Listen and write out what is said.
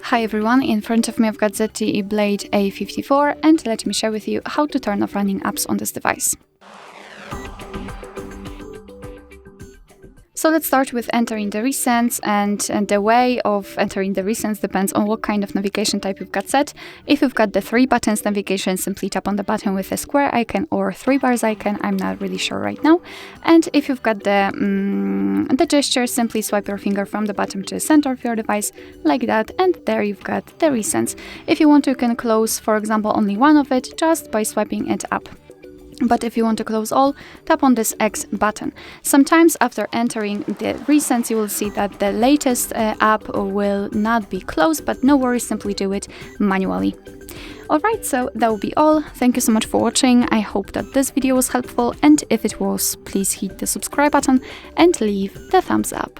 Hi everyone, in front of me I've got ZTE Blade A54 and let me share with you how to turn off running apps on this device. So let's start with entering the recents, and the way of entering the recents depends on what kind of navigation type you've got set. If you've got the 3 buttons navigation, simply tap on the button with a square icon or 3 bars icon, I'm not really sure right now. And if you've got the gesture, simply swipe your finger from the bottom to the center of your device, like that, and there you've got the recents. If you want to, you can close, for example, only one of it just by swiping it up. But if you want to close all, tap on this X button. Sometimes after entering the recents, you will see that the latest app will not be closed, but no worries, simply do it manually. Alright, so that will be all. Thank you so much for watching. I hope that this video was helpful, and if it was, please hit the subscribe button and leave the thumbs up.